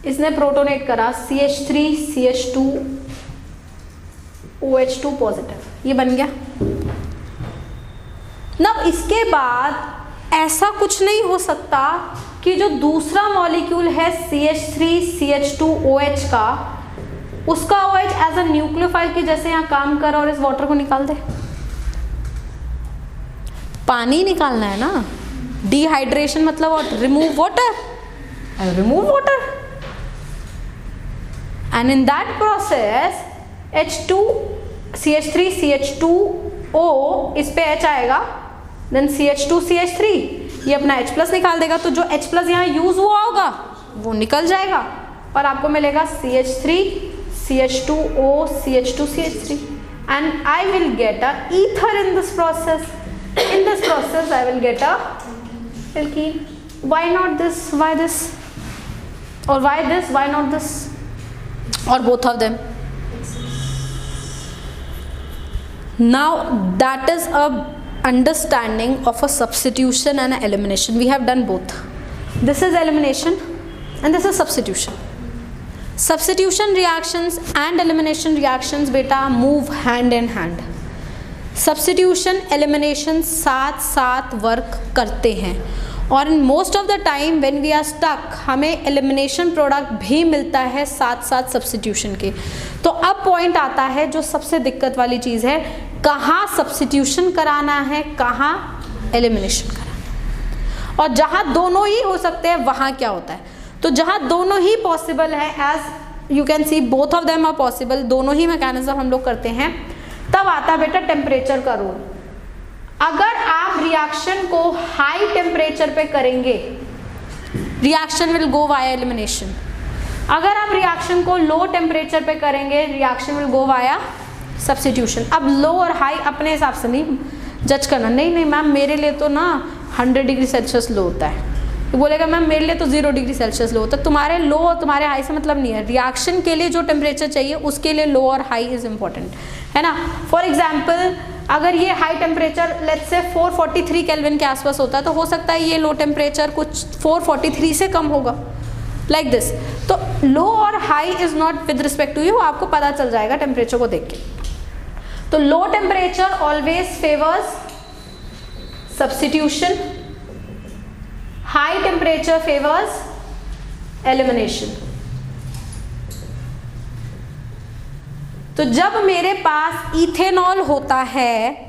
इसने प्रोटोनेट करा CH3CH2OH2 पॉजिटिव, ये बन गया ना। इसके बाद ऐसा कुछ नहीं हो सकता कि जो दूसरा मॉलिक्यूल है CH3CH2OH का, उसका OH एज अ न्यूक्लियोफाइल के जैसे यहाँ काम कर और इस वाटर को निकाल दे। पानी निकालना है ना, डिहाइड्रेशन मतलब what, remove water, I remove water, and in that process H2 CH3 CH2O, इस पे H आएगा, देन CH2 CH3, ये अपना H प्लस निकाल देगा, तो जो H प्लस यहाँ यूज हुआ होगा वो निकल जाएगा और आपको मिलेगा CH3 CH2O CH2 CH3, and I will get a ether in this process. In this process I will get a alkene. Why not this? Why this? Or why this? Why not this? Or both of them? Now that is a understanding of a substitution and an elimination. We have done both. This is elimination and this is substitution. Substitution reactions and elimination reactions beta move hand in hand. Substitution elimination साथ साथ work करते हैं और most of the time when we are stuck हमें elimination product भी मिलता है साथ साथ सब्स्टिट्यूशन के। तो अब पॉइंट आता है जो सबसे दिक्कत वाली चीज़ है, कहाँ सब्स्टिट्यूशन कराना है, कहाँ एलिमिनेशन कराना है, और जहाँ दोनों ही हो सकते हैं वहाँ क्या होता है। तो जहाँ दोनों ही पॉसिबल है, as you can see both of them are possible, दोनों ही मैकेनिज्म हम लोग करते हैं, तब आता है बेटा टेम्परेचर का रोल। अगर आप रिएक्शन को हाई टेम्परेचर पे करेंगे, reaction will go via elimination. अगर आप रिएक्शन को लो टेम्परेचर पे करेंगे, reaction will go via substitution. अब लो और हाई अपने हिसाब से नहीं जज करना, नहीं मैम मेरे लिए तो ना 100 डिग्री सेल्सियस लो होता है, तो बोलेगा मैम मेरे लिए तो 0 डिग्री सेल्सियस लो होता है। तुम्हारे लो और तुम्हारे हाई से मतलब नहीं है, रिएक्शन के लिए जो टेम्परेचर चाहिए उसके लिए लो और हाई इज इम्पॉर्टेंट, है ना। फॉर एग्जाम्पल अगर ये high temperature let's say 443 kelvin के आसपास होता है, तो हो सकता है ये लो टेम्परेचर कुछ 443 से कम होगा, लाइक दिस। तो लो और high is not with respect to you, आपको पता चल जाएगा टेम्परेचर को देख के। तो low temperature always favours substitution, high temperature favours elimination. तो जब मेरे पास इथेनॉल होता है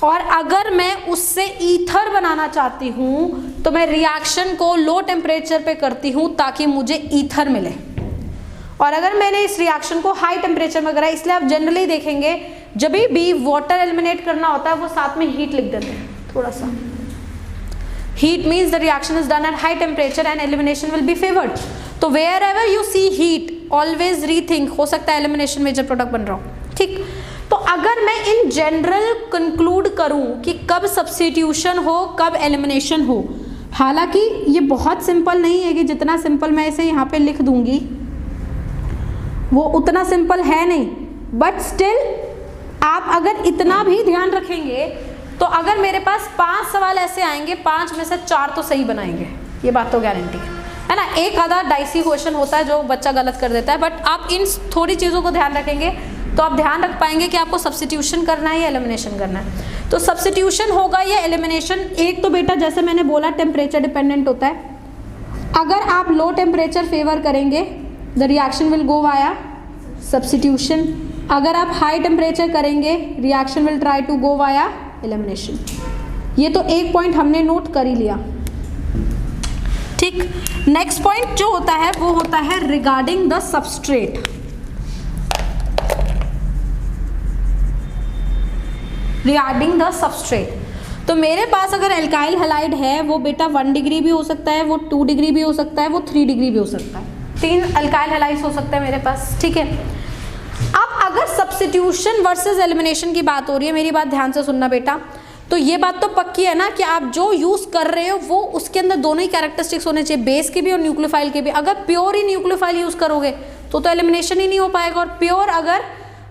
और अगर मैं उससे ईथर बनाना चाहती हूँ तो मैं रिएक्शन को लो टेम्परेचर पे करती हूँ ताकि मुझे ईथर मिले, और अगर मैंने इस रिएक्शन को हाई टेम्परेचर में करा, इसलिए आप जनरली देखेंगे जब भी वाटर एलिमिनेट करना होता है वो साथ में हीट लिख देते हैं, थोड़ा सा heat means the reaction is done at high temperature and elimination will be favoured. तो wherever you see heat always rethink, हो सकता है एलिमिनेशन मेजर प्रोडक्ट बन रहा हो, ठीक। तो अगर मैं इन जनरल कंक्लूड करूं कि कब सब्स्टिट्यूशन हो कब एलिमिनेशन हो, हालांकि ये बहुत सिंपल नहीं है कि जितना सिंपल मैं इसे यहाँ पे लिख दूंगी वो उतना सिंपल है नहीं, बट स्टिल आप अगर इतना भी ध्यान रखेंगे तो अगर मेरे पास 5 सवाल ऐसे आएंगे 5 में से 4 तो सही बनाएंगे, ये बात तो गारंटी है ना। एक आधा डाइसी क्वेश्चन होता है जो बच्चा गलत कर देता है, बट आप इन थोड़ी चीज़ों को ध्यान रखेंगे तो आप ध्यान रख पाएंगे कि आपको सब्स्टिट्यूशन करना है या एलिमिनेशन करना है। तो सब्स्टिट्यूशन होगा या एलिमिनेशन, एक तो बेटा जैसे मैंने बोला टेम्परेचर डिपेंडेंट होता है। अगर आप लो टेम्परेचर फेवर करेंगे the reaction will go via substitution, अगर आप हाई टेम्परेचर करेंगे reaction will try to go via elimination. ये तो एक पॉइंट हमने नोट कर ही लिया, ठीक। नेक्स्ट पॉइंट जो होता है वो होता है regarding the substrate. Regarding the substrate, तो मेरे पास अगर एल्काइल हैलाइड है वो बेटा 1 डिग्री भी हो सकता है, वो 2 डिग्री भी हो सकता है, वो 3 डिग्री भी हो सकता है, 3 एल्काइल हैलाइड्स हो सकते हैं मेरे पास, ठीक है। अब अगर सब्स्टिट्यूशन वर्सेस एलिमिनेशन की बात हो रही है, मेरी बात ध्यान से सुनना बेटा, तो ये बात तो पक्की है ना कि आप जो यूज़ कर रहे हो वो उसके अंदर दोनों ही कैरेक्टरिस्टिक्स होने चाहिए, बेस के भी और न्यूक्लियोफाइल के भी। अगर प्योर ही न्यूक्लियोफाइल यूज़ करोगे तो एलिमिनेशन ही नहीं हो पाएगा, और प्योर अगर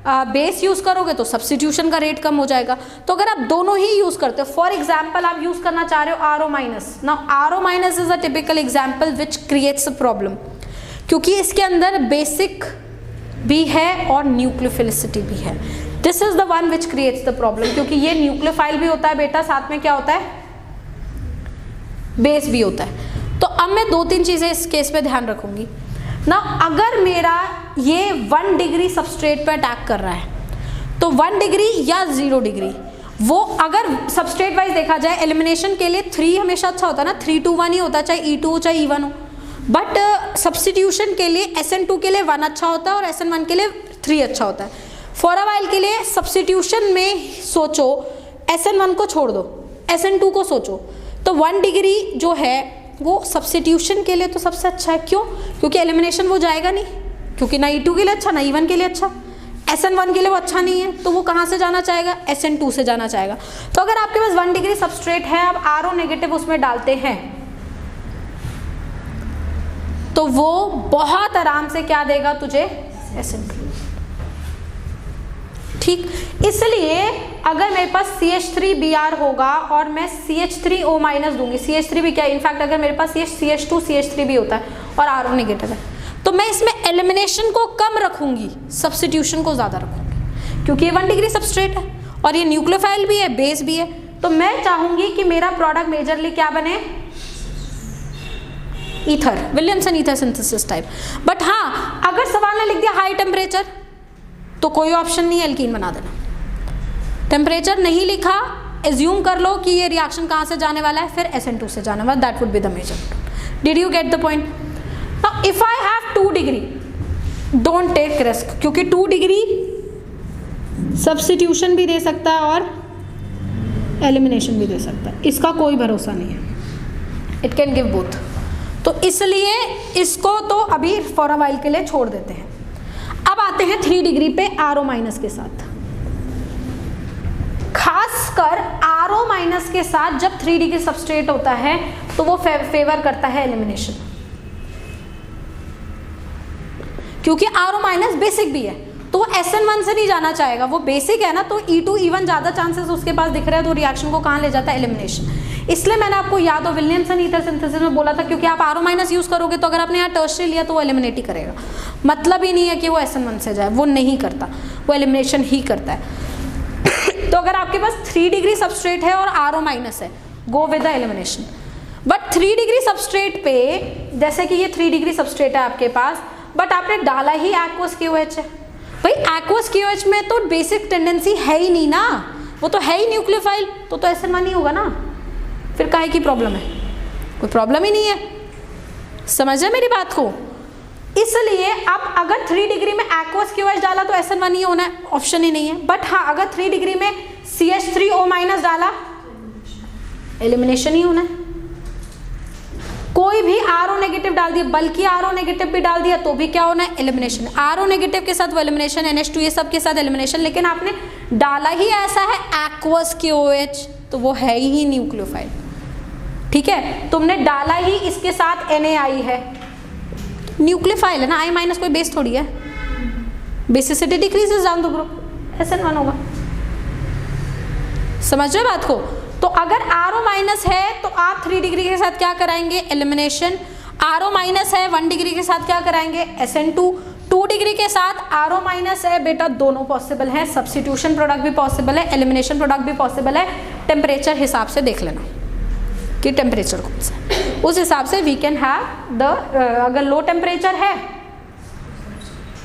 बेस यूज़ करोगे तो सब्स्टिट्यूशन का रेट कम हो जाएगा। तो अगर आप दोनों ही यूज़ करते हो, फॉर एग्जाम्पल आप यूज़ करना चाह रहे हो RO-, now RO- is a typical example which creates a problem, क्योंकि इसके अंदर बेसिक भी है और न्यूक्लियोफिलिसिटी भी है। This is the one which creates the problem, क्योंकि ये न्यूक्लियोफाइल भी होता है बेटा, साथ में क्या होता है, बेस भी होता है। तो अब मैं 2-3 चीजें इस केस पे ध्यान रखूंगी ना। अगर मेरा ये 1 डिग्री सबस्ट्रेट पे अटैक कर रहा है तो 1 डिग्री या 0 डिग्री, वो अगर सबस्ट्रेट वाइज देखा जाए एलिमिनेशन के लिए 3 हमेशा अच्छा होता है ना, 3-2-1 ही होता है, चाहे E2 हो चाहे E1 हो। बट सब्स्टिट्यूशन के लिए SN2 के लिए 1 अच्छा होता है और SN1 के लिए 3 अच्छा होता है। फॉर अ वाइल के लिए सब्स्टिट्यूशन में सोचो, SN1 को छोड़ दो, SN2 को सोचो, तो 1 डिग्री जो है वो सब्स्टिट्यूशन के लिए तो सबसे अच्छा है। क्यों? क्योंकि एलिमिनेशन वो जाएगा नहीं, क्योंकि ना E2 के लिए अच्छा ना E1 के लिए अच्छा, SN1 के लिए वो अच्छा नहीं है, तो वो कहाँ से जाना चाहेगा? SN2 से जाना चाहेगा। तो अगर आपके पास 1 डिग्री सबस्ट्रेट है, आप RO नेगेटिव उसमें डालते हैं, तो वो बहुत आराम से क्या देगा तुझे? SN2। ठीक, इसलिए अगर मेरे पास CH3Br होगा और मैं CH3O माइनस दूंगी, CH3 भी क्या है, इनफैक्ट अगर मेरे पास CH2 CH3 भी होता है और RO नेगेटिव है, तो मैं इसमें एलिमिनेशन को कम रखूंगी, सब्स्टिट्यूशन को ज़्यादा रखूंगी, क्योंकि ये 1 डिग्री सबस्ट्रेट है और ये न्यूक्लियोफाइल भी है, बेस भी है। तो मैं चाहूंगी कि मेरा प्रोडक्ट मेजरली क्या बने? Ether, Williamson ether synthesis type. But हाँ, अगर सवाल ने लिख दिया हाई टेम्परेचर, तो कोई ऑप्शन नहीं है, एल्कीन बना देना। टेम्परेचर नहीं लिखा, एज्यूम कर लो कि ये रिएक्शन कहाँ से जाने वाला है, फिर SN2 से जाने वाला, that would be the major. Did you get the point? Now if I have 2 degree, don't take risk, क्योंकि 2 डिग्री सब्स्टिट्यूशन भी दे सकता है और एलिमिनेशन भी दे सकता है, इसका कोई भरोसा नहीं है, इट कैन गिव बोथ। तो इसलिए इसको तो अभी फॉर अ वाइल के लिए छोड़ देते हैं। अब आते हैं 3 डिग्री पे RO माइनस के साथ। खासकर RO माइनस के साथ जब 3 डिग्री सबस्ट्रेट होता है तो वो फेवर करता है एलिमिनेशन, क्योंकि RO माइनस बेसिक भी है, तो वो SN1 से नहीं जाना चाहेगा, वो बेसिक है ना, तो E2 E1 ज़्यादा चांसेस उसके पास दिख रहे हैं, तो रिएक्शन को कहाँ ले जाता है? एलिमिनेशन। इसलिए मैंने आपको याद हो विलियमसन ईथर सिंथेसिस में बोला था, क्योंकि आप RO माइनस यूज़ करोगे तो अगर आपने यहाँ टर्शरी लिया तो वो एलिमिनेट ही करेगा, मतलब ही नहीं है कि वो SN1 से जाए, वो नहीं करता, वो एलिमिनेशन ही करता है। तो अगर आपके पास 3 डिग्री सबस्ट्रेट है और RO माइनस है, go with the elimination. But 3 degree substrate पे, जैसे कि ये 3 डिग्री सबस्ट्रेट है आपके पास, बट आपने डाला ही एक्वस KOH है, भाई एक्वस KOH में तो बेसिक टेंडेंसी है ही नहीं ना, वो तो है ही न्यूक्लियोफाइल, तो SN1 ही होगा ना, फिर काहे की प्रॉब्लम है? कोई प्रॉब्लम ही नहीं है, समझे मेरी बात को? इसलिए अब अगर 3 डिग्री में एक्वस KOH डाला तो SN1 ही होना है, ऑप्शन ही नहीं है। बट हाँ, अगर 3 डिग्री में CH3O माइनस डाला, एलिमिनेशन ही होना है। कोई भी RO नेगेटिव डाल दिया, बल्कि RO नेगेटिव भी डाल दिया, तो भी क्या होना है? एलिमिनेशन। RO नेगेटिव के साथ वो एलिमिनेशन, NH2 ये सब के साथ एलिमिनेशन, लेकिन आपने डाला ही ऐसा है एक्वस KOH, तो वो है ही न्यूक्लियोफाइल। ठीक है, तुमने डाला ही इसके साथ NaI है, न्यूक्लियोफाइल है ना, I माइनस कोई बेस थोड़ी है, basicity decreases down the group, SN1 होगा। समझ रहे बात को? तो अगर RO माइनस है तो आप 3 डिग्री के साथ क्या कराएंगे? एलिमिनेशन। RO माइनस है 1 डिग्री के साथ क्या कराएंगे? SN2। 2 डिग्री के साथ RO माइनस है बेटा, दोनों पॉसिबल है, सब्स्टिट्यूशन प्रोडक्ट भी पॉसिबल है, एलिमिनेशन प्रोडक्ट भी पॉसिबल है। टेम्परेचर हिसाब से देख लेना कि टेम्परेचर कौन सा है, उस हिसाब से वी कैन हैव द, अगर लो टेम्परेचर है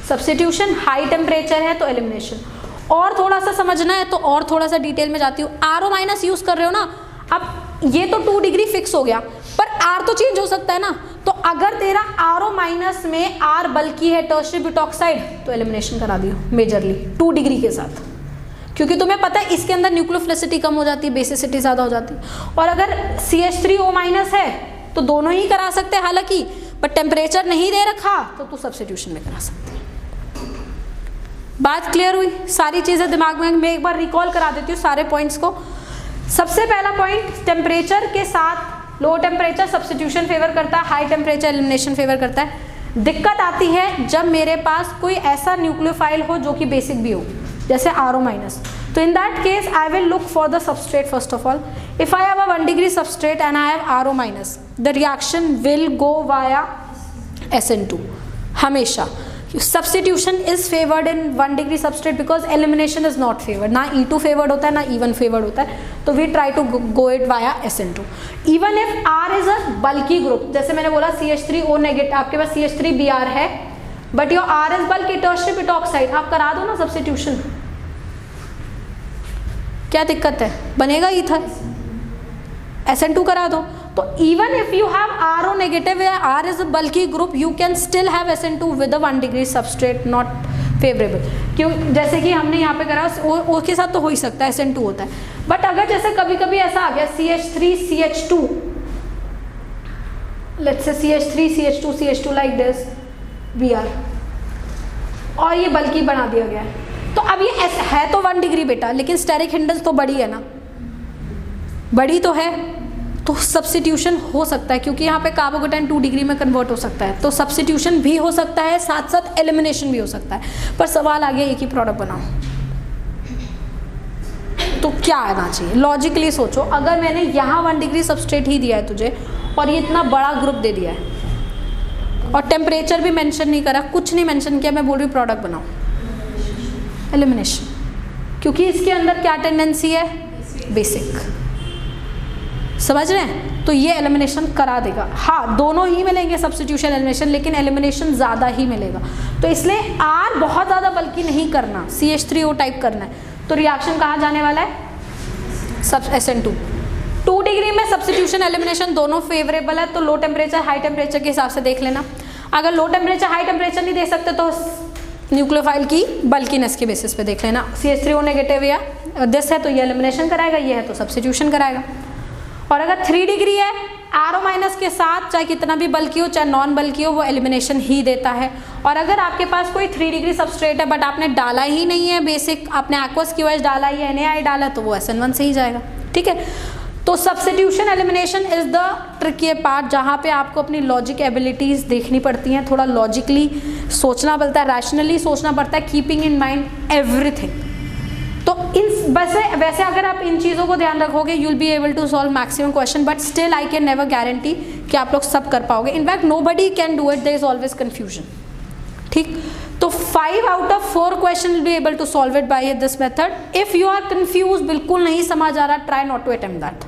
सब्स्टिट्यूशन, हाई टेम्परेचर है तो एलिमिनेशन। और थोड़ा सा समझना है तो और थोड़ा सा डिटेल में जाती हूँ। RO माइनस यूज़ कर रहे हो ना, अब ये तो 2 डिग्री फिक्स हो गया, पर R तो चेंज हो सकता है ना, तो अगर तेरा RO माइनस में R बल्कि है टर्शियरी ब्यूटॉक्साइड, तो एलिमिनेशन करा दियो मेजरली 2 डिग्री के साथ, क्योंकि तुम्हें पता है इसके अंदर न्यूक्लियोफिलिसिटी कम हो जाती है, बेसिसिटी ज़्यादा हो जाती है। और अगर CH3O माइनस है तो दोनों ही करा सकते हैं हालांकि, पर टेम्परेचर नहीं दे रखा तो तू सब्स्टिट्यूशन में करा सकते हैं। बात क्लियर हुई? सारी चीज़ें दिमाग में, मैं एक बार रिकॉल करा देती हूँ सारे पॉइंट्स को। सबसे पहला पॉइंट, टेम्परेचर के साथ लो टेम्परेचर सब्स्टिट्यूशन फेवर करता है, हाई टेम्परेचर एलिमिनेशन फेवर करता है। दिक्कत आती है जब मेरे पास कोई ऐसा न्यूक्लियोफाइल हो जो कि बेसिक भी हो, जैसे RO माइनस, तो in that case I will look for the substrate first of all. If I have a 1 degree substrate and I have RO minus, the reaction will go via SN2 हमेशा। Substitution is favored in 1 degree substrate because elimination is not favored. ना E2 favored होता है ना E1 favored होता है, तो we try to go it via SN2. Even if R is a bulky group, जैसे मैंने बोला CH3O नेगेटिव, आपके पास CH3Br है, but your R is bulky, tertiary butoxide, आप करा दो ना substitution। क्या दिक्कत है, बनेगा ईथर, SN2 करा दो। तो even if you have RO negative या R is a bulky group, you can still have SN2 with a 1 degree substrate not favourable. क्यों, जैसे कि हमने यहाँ पे करा उसके साथ तो हो ही सकता है, SN2 होता है। बट अगर जैसे कभी कभी ऐसा आ गया CH3 CH2, let's say CH3 CH2 CH2 like this Br, और ये बल्कि बना दिया गया है, तो अब ये है तो 1 डिग्री बेटा, लेकिन स्टेरिक हिंडरेंस तो बड़ी है ना, बड़ी तो है, तो सब्स्टिट्यूशन हो सकता है, क्योंकि यहाँ पे कार्बोकेटाइन 2 डिग्री में कन्वर्ट हो सकता है, तो सब्स्टिट्यूशन भी हो सकता है, साथ साथ एलिमिनेशन भी हो सकता है। पर सवाल आ गया एक ही प्रोडक्ट बनाओ, तो क्या आना चाहिए? लॉजिकली सोचो, अगर मैंने यहाँ 1 डिग्री सबस्ट्रेट ही दिया है तुझे और ये इतना बड़ा ग्रुप दे दिया है और टेम्परेचर भी मेंशन नहीं करा, कुछ नहीं मेंशन किया, मैं बोल रही हूँ प्रोडक्ट बनाओ, एलिमिनेशन, क्योंकि इसके अंदर क्या टेंडेंसी है, बेसिक, समझ रहे हैं? तो ये एलिमिनेशन करा देगा। हाँ, दोनों ही मिलेंगे सब्स्टिट्यूशन एलिमिनेशन, लेकिन एलिमिनेशन ज़्यादा ही मिलेगा, तो इसलिए R बहुत ज़्यादा बल्कि नहीं करना, CH3O टाइप करना है। तो रिएक्शन कहाँ जाने वाला है, सब SN2। 2 डिग्री में सब्स्टिट्यूशन एलिमिनेशन दोनों फेवरेबल है, तो लो टेम्परेचर हाई टेम्परेचर के हिसाब से देख लेना। अगर लो टेम्परेचर हाई टेम्परेचर नहीं दे सकते तो न्यूक्लियोफाइल की बल्कीनेस के बेसिस पे देख लेना। CH3O नेगेटिव या दिस है तो ये एलिमिनेशन कराएगा, ये है तो सब्स्टिट्यूशन कराएगा। और अगर 3 डिग्री है, RO माइनस के साथ चाहे कितना भी बल्कि हो चाहे नॉन बल्कि हो, वो एलिमिनेशन ही देता है। और अगर आपके पास कोई 3 डिग्री सबस्ट्रेट है बट आपने डाला ही नहीं है बेसिक, आपने एक्वस QH डाला या NaI डाला, तो वो SN1 से ही जाएगा। ठीक है, तो substitution elimination is the tricky part, जहाँ पे आपको अपनी लॉजिक एबिलिटीज़ देखनी पड़ती हैं, थोड़ा लॉजिकली सोचना पड़ता है, रैशनली सोचना पड़ता है, कीपिंग इन माइंड एवरीथिंग। तो इन वैसे अगर आप इन चीज़ों को ध्यान रखोगे, you will be able to solve maximum question, but still I can never guarantee कि आप लोग सब कर पाओगे। In fact nobody can do it, there is always confusion. ठीक, तो 5 out of 4 question will be able to solve it by this method. If you are confuse, बिल्कुल नहीं समझ आ रहा, try not to attempt that,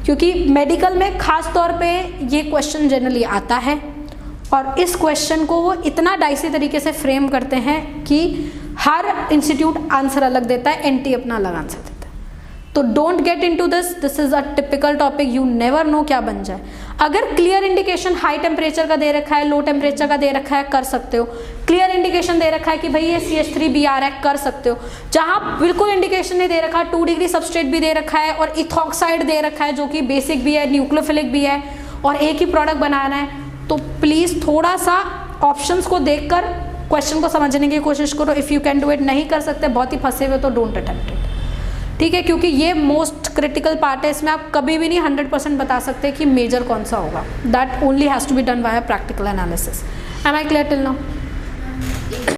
क्योंकि मेडिकल में खास तौर पे ये क्वेश्चन जनरली आता है, और इस क्वेश्चन को वो इतना डाइसी तरीके से फ्रेम करते हैं कि हर इंस्टीट्यूट आंसर अलग देता है, एनटी अपना अलग आंसर देता है। तो don't get into this is a typical topic, you never know क्या बन जाए। अगर क्लियर इंडिकेशन हाई टेम्परेचर का दे रखा है, लो टेम्परेचर का दे रखा है, कर सकते हो। क्लियर इंडिकेशन दे रखा है कि भाई ये CH3Br है, कर सकते हो। जहाँ बिल्कुल इंडिकेशन नहीं दे रखा, 2 डिग्री सबस्ट्रेट भी दे रखा है और इथॉक्साइड दे रखा है जो कि बेसिक भी है, न्यूक्लियोफिलिक भी है, और एक ही प्रोडक्ट बनाना है, तो प्लीज़ थोड़ा सा ऑप्शंस को देखकर क्वेश्चन को समझने की कोशिश करो। If you can do it, नहीं कर सकते, बहुत ही फंसे हुए, तो डोंट अटेम्प्ट इट। ठीक है, क्योंकि ये मोस्ट क्रिटिकल पार्ट है, इसमें आप कभी भी नहीं 100% बता सकते कि मेजर कौन सा होगा। That only has to be done by practical analysis. Am I clear till now?